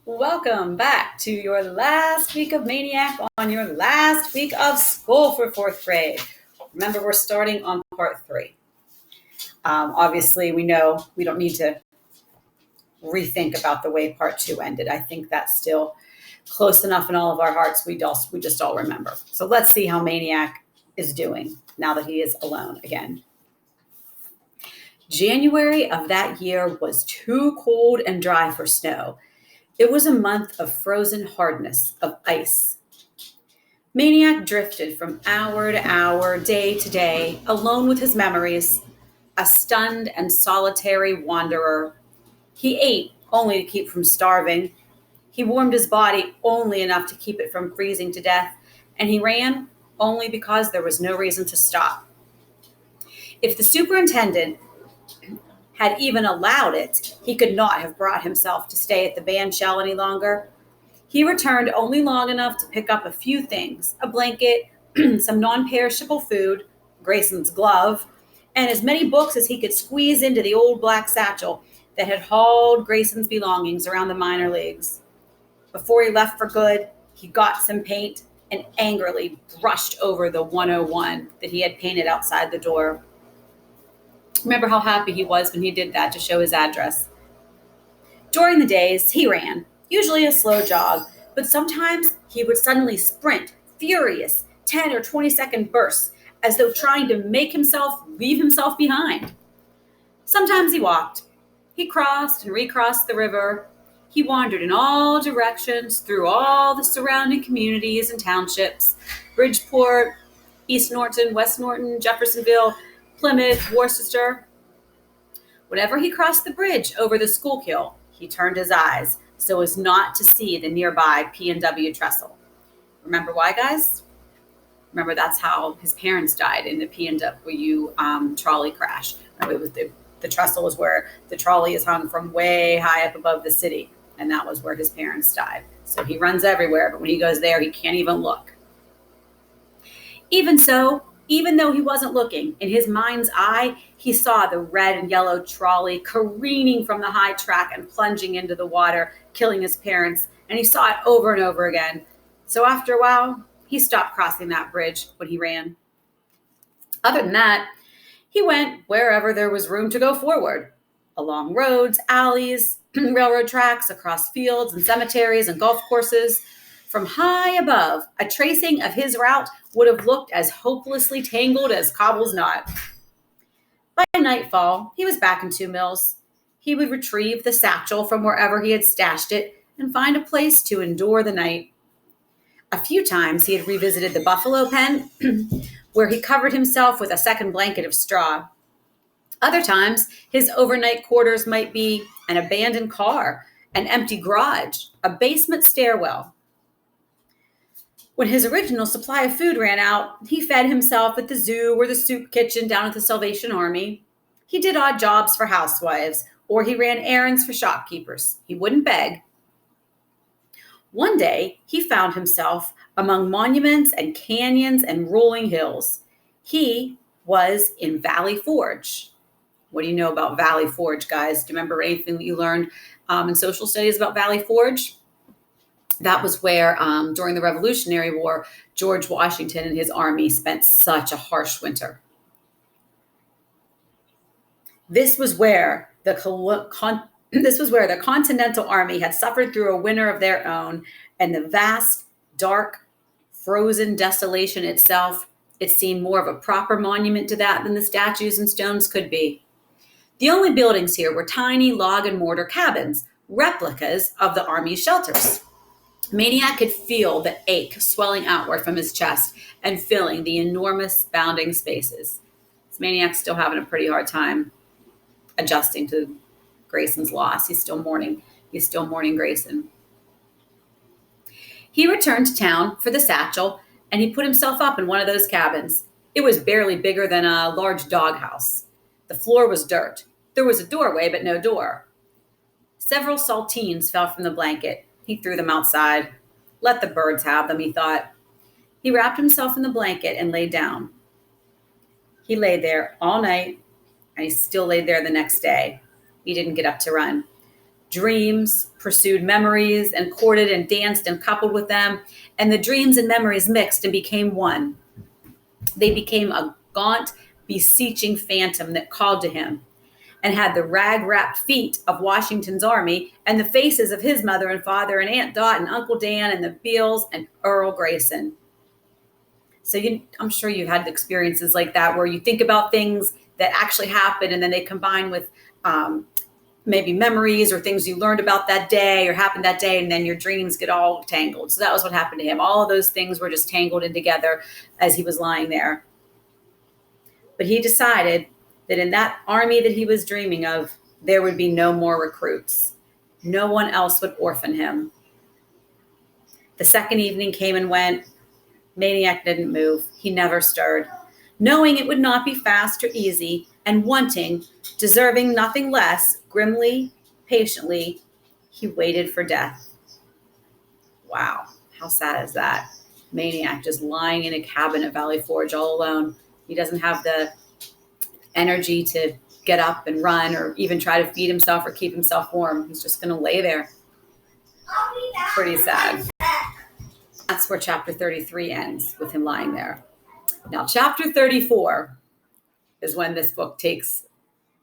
Welcome back to your last week of Maniac on your last week of school for fourth grade. Remember, we're starting on part 3. Obviously, we know we don't need to rethink about the way part 2 ended. I think that's still close enough in all of our hearts. We just all remember. So let's see how Maniac is doing now that he is alone again. January of that year was too cold and dry for snow. It was a month of frozen hardness, of ice. Maniac drifted from hour to hour, day to day, alone with his memories, a stunned and solitary wanderer. He ate only to keep from starving. He warmed his body only enough to keep it from freezing to death, and he ran only because there was no reason to stop. If the superintendent had even allowed it, he could not have brought himself to stay at the band shell any longer. He returned only long enough to pick up a few things: a blanket, some non-perishable food, Grayson's glove, and as many books as he could squeeze into the old black satchel that had hauled Grayson's belongings around the minor leagues. Before he left for good, he got some paint and angrily brushed over the 101 that he had painted outside the door. Remember how happy he was when he did that to show his address. During the days, he ran, usually a slow jog, but sometimes he would suddenly sprint, furious, 10 or 20-second bursts, as though trying to make himself leave himself behind. Sometimes he walked. He crossed and recrossed the river. He wandered in all directions through all the surrounding communities and townships: Bridgeport, East Norton, West Norton, Jeffersonville, Plymouth, Worcester. Whenever he crossed the bridge over the Schuylkill, he turned his eyes so as not to see the nearby P&W trestle. Remember why, guys? Remember, that's how his parents died in the P&W trolley crash. Remember, it was the trestle was where the trolley is hung from way high up above the city, and that was where his parents died. So he runs everywhere, but when he goes there, he can't even look. Even so, even though he wasn't looking, in his mind's eye, he saw the red and yellow trolley careening from the high track and plunging into the water, killing his parents, and he saw it over and over again. So after a while, he stopped crossing that bridge when he ran. Other than that, he went wherever there was room to go forward, along roads, alleys, railroad tracks, across fields and cemeteries and golf courses. From high above, a tracing of his route would have looked as hopelessly tangled as cobble's knot. By nightfall, he was back in Two Mills. He would retrieve the satchel from wherever he had stashed it and find a place to endure the night. A few times he had revisited the buffalo pen, where he covered himself with a second blanket of straw. Other times, his overnight quarters might be an abandoned car, an empty garage, a basement stairwell. When his original supply of food ran out, he fed himself at the zoo or the soup kitchen down at the Salvation Army. He did odd jobs for housewives, or he ran errands for shopkeepers. He wouldn't beg. One day, he found himself among monuments and canyons and rolling hills. He was in Valley Forge. What do you know about Valley Forge, guys? Do you remember anything that you learned in social studies about Valley Forge? That was where, during the Revolutionary War, George Washington and his army spent such a harsh winter. This was where the Continental Army had suffered through a winter of their own, and the vast, dark, frozen desolation itself, it seemed more of a proper monument to that than the statues and stones could be. The only buildings here were tiny log and mortar cabins, replicas of the Army's shelters. Maniac could feel the ache swelling outward from his chest and filling the enormous bounding spaces. This Maniac's still having a pretty hard time adjusting to Grayson's loss. He's still mourning Grayson. He returned to town for the satchel, and he put himself up in one of those cabins. It was barely bigger than a large doghouse. The floor was dirt. There was a doorway, but no door. Several saltines fell from the blanket. He threw them outside. Let the birds have them, he thought. He wrapped himself in the blanket and lay down. He lay there all night, and he still laid there the next day. He didn't get up to run. Dreams pursued memories and courted and danced and coupled with them, and the dreams and memories mixed and became one. They became a gaunt, beseeching phantom that called to him and had the rag-wrapped feet of Washington's army and the faces of his mother and father and Aunt Dot and Uncle Dan and the Beals and Earl Grayson. So I'm sure you've had experiences like that where you think about things that actually happened and then they combine with maybe memories or things you learned about that day or happened that day, and then your dreams get all tangled. So that was what happened to him. All of those things were just tangled in together as he was lying there. But he decided that in that army that he was dreaming of, there would be no more recruits. No one else would orphan him. The second evening came and went. Maniac didn't move. He never stirred. Knowing it would not be fast or easy, and wanting, deserving nothing less, grimly, patiently, he waited for death. Wow, how sad is that? Maniac just lying in a cabin at Valley Forge all alone. He doesn't have the energy to get up and run or even try to feed himself or keep himself warm. He's just going to lay there. Pretty sad. That's where chapter 33 ends, with him lying there. Now, chapter 34 is when this book takes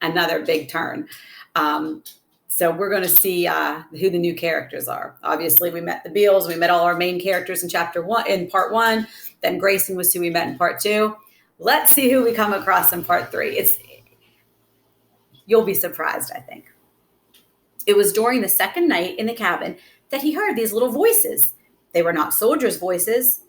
another big turn. So we're going to see who the new characters are. Obviously, we met the Beals. We met all our main characters in part 1. Then Grayson was who we met in part 2. Let's see who we come across in part 3. You'll be surprised, I think. It was during the second night in the cabin that he heard these little voices. They were not soldiers' voices.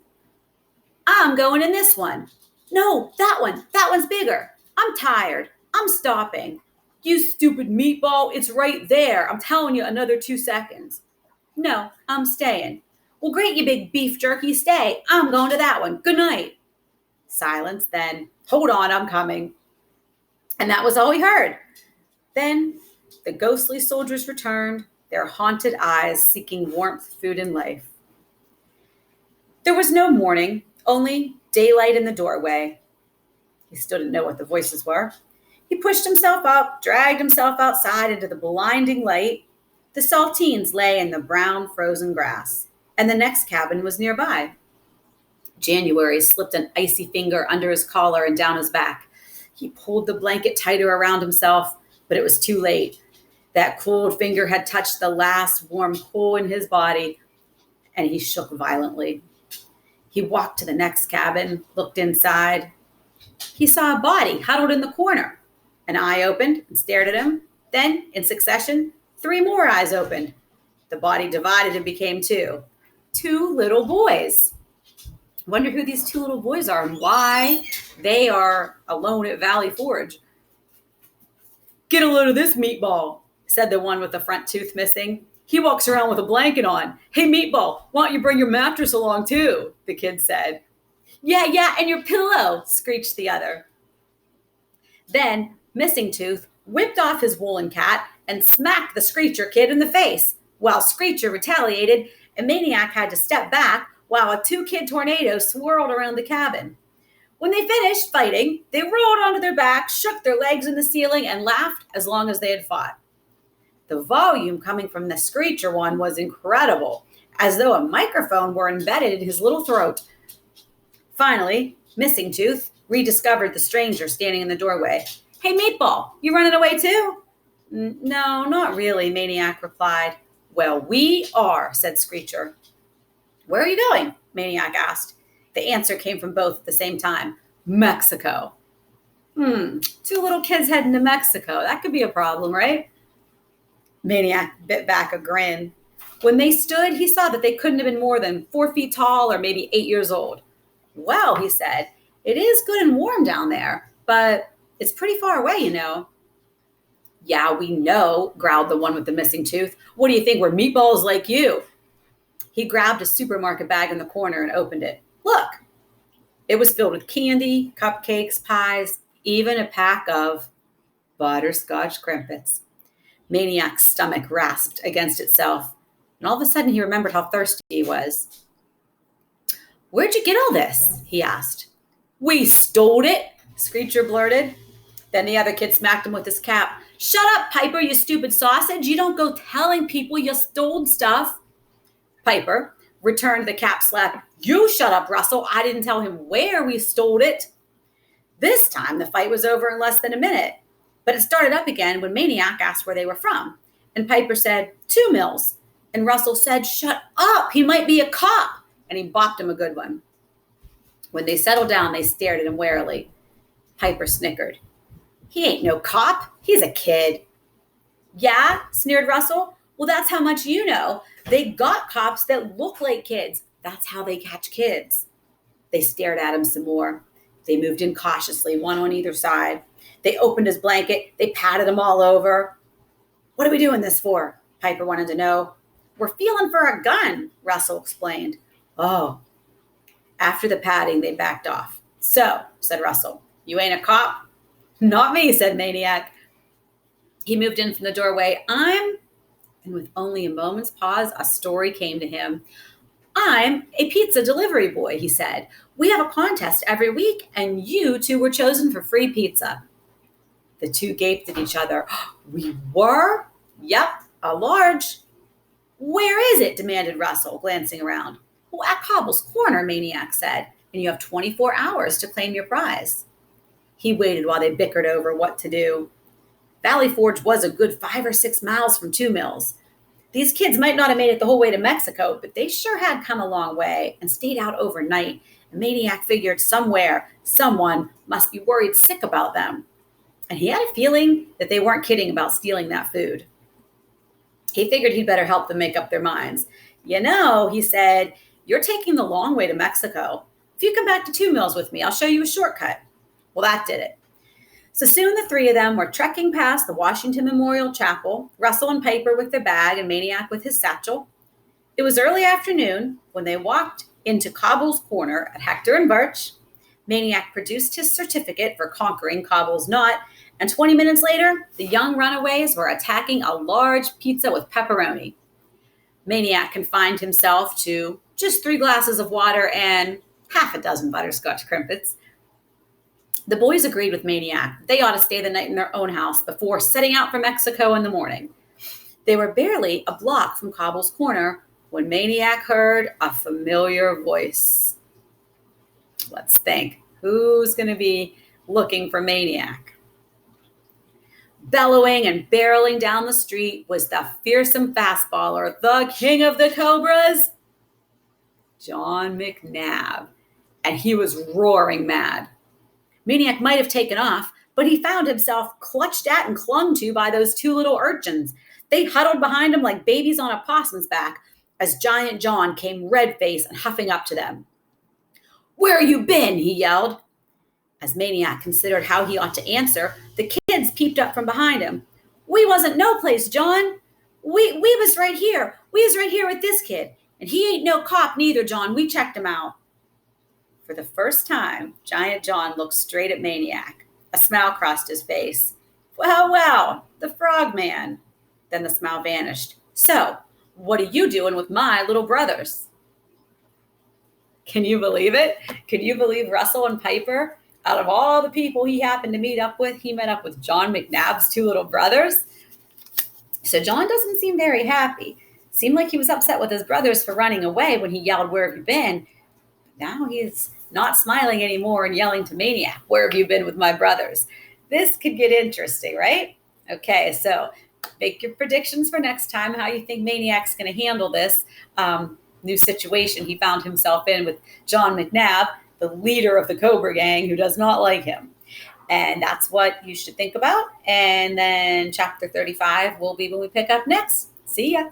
I'm going in this one. No, that one. That one's bigger. I'm tired. I'm stopping. You stupid meatball. It's right there. I'm telling you, another 2 seconds. No, I'm staying. Well, great, you big beef jerky. Stay. I'm going to that one. Good night. Silence. Then, hold on, I'm coming. And that was all he heard. Then the ghostly soldiers returned, their haunted eyes seeking warmth, food, and life. There was no morning, only daylight in the doorway. He still didn't know what the voices were. He pushed himself up, dragged himself outside into the blinding light. The saltines lay in the brown, frozen grass, and the next cabin was nearby. January slipped an icy finger under his collar and down his back. He pulled the blanket tighter around himself, but it was too late. That cold finger had touched the last warm hole in his body, and he shook violently. He walked to the next cabin, looked inside. He saw a body huddled in the corner. An eye opened and stared at him. Then, in succession, 3 more eyes opened. The body divided and became 2. 2 little boys. Wonder who these 2 little boys are and why they are alone at Valley Forge. Get a load of this meatball, said the one with the front tooth missing. He walks around with a blanket on. Hey, meatball, why don't you bring your mattress along too? The kid said. Yeah, and your pillow, screeched the other. Then Missing Tooth whipped off his woolen cat and smacked the Screecher kid in the face, while Screecher retaliated and Maniac had to step back while a 2-kid tornado swirled around the cabin. When they finished fighting, they rolled onto their backs, shook their legs in the ceiling, and laughed as long as they had fought. The volume coming from the Screecher one was incredible, as though a microphone were embedded in his little throat. Finally, Missing Tooth rediscovered the stranger standing in the doorway. Hey, Meatball, you running away too? No, not really, Maniac replied. Well, we are, said Screecher. Where are you going? Maniac asked. The answer came from both at the same time. Mexico. 2 little kids heading to Mexico. That could be a problem, right? Maniac bit back a grin. When they stood, he saw that they couldn't have been more than 4 feet tall or maybe 8 years old. Well, he said, it is good and warm down there, but it's pretty far away, you know. Yeah, we know, growled the one with the missing tooth. What do you think, we're meatballs like you? He grabbed a supermarket bag in the corner and opened it. Look, it was filled with candy, cupcakes, pies, even a pack of butterscotch crimpets. Maniac's stomach rasped against itself, and all of a sudden he remembered how thirsty he was. Where'd you get all this? He asked. We stole it, Screecher blurted. Then the other kid smacked him with his cap. Shut up, Piper, you stupid sausage. You don't go telling people you stole stuff. Piper returned the cap slap. You shut up, Russell. I didn't tell him where we stole it. This time, the fight was over in less than a minute, but it started up again when Maniac asked where they were from. And Piper said, 2 mills. And Russell said, shut up, he might be a cop. And he bopped him a good one. When they settled down, they stared at him warily. Piper snickered. He ain't no cop, he's a kid. Yeah, sneered Russell. Well, that's how much you know. They got cops that look like kids. That's how they catch kids. They stared at him some more. They moved in cautiously, one on either side. They opened his blanket. They patted him all over. What are we doing this for? Piper wanted to know. We're feeling for a gun, Russell explained. Oh. After the patting, they backed off. So, said Russell, you ain't a cop? Not me, said Maniac. He moved in from the doorway. And with only a moment's pause, a story came to him. I'm a pizza delivery boy, he said. We have a contest every week, and you two were chosen for free pizza. The two gaped at each other. We were? Yep, a large. Where is it? Demanded Russell, glancing around. Well, at Cobble's Corner, Maniac said, and you have 24 hours to claim your prize. He waited while they bickered over what to do. Valley Forge was a good 5 or 6 miles from 2 mills. These kids might not have made it the whole way to Mexico, but they sure had come a long way and stayed out overnight. And Maniac figured somewhere, someone must be worried sick about them. And he had a feeling that they weren't kidding about stealing that food. He figured he'd better help them make up their minds. You know, he said, you're taking the long way to Mexico. If you come back to 2 mills with me, I'll show you a shortcut. Well, that did it. So soon the three of them were trekking past the Washington Memorial Chapel, Russell and Piper with their bag and Maniac with his satchel. It was early afternoon when they walked into Cobble's Corner at Hector and Birch. Maniac produced his certificate for conquering Cobble's Knot, and 20 minutes later, the young runaways were attacking a large pizza with pepperoni. Maniac confined himself to just 3 glasses of water and half a dozen butterscotch crimpets. The boys agreed with Maniac. They ought to stay the night in their own house before setting out for Mexico in the morning. They were barely a block from Cobble's Corner when Maniac heard a familiar voice. Let's think. Who's going to be looking for Maniac? Bellowing and barreling down the street was the fearsome fastballer, the king of the Cobras, John McNabb. And he was roaring mad. Maniac might have taken off, but he found himself clutched at and clung to by those 2 little urchins. They huddled behind him like babies on a possum's back as Giant John came red-faced and huffing up to them. Where you been? He yelled. As Maniac considered how he ought to answer, the kids peeped up from behind him. We wasn't no place, John. We was right here. We was right here with this kid. And he ain't no cop neither, John. We checked him out. For the first time, Giant John looked straight at Maniac. A smile crossed his face. Well, the frogman. Then the smile vanished. So, what are you doing with my little brothers? Can you believe it? Can you believe Russell and Piper? Out of all the people he happened to meet up with, he met up with John McNabb's 2 little brothers. So John doesn't seem very happy. Seemed like he was upset with his brothers for running away when he yelled, where have you been? Now he's not smiling anymore and yelling to Maniac, where have you been with my brothers? This could get interesting, right? Okay, so make your predictions for next time, how you think Maniac's going to handle this new situation he found himself in with John McNabb, the leader of the Cobra Gang, who does not like him. And that's what you should think about. And then chapter 35 will be when we pick up next. See ya.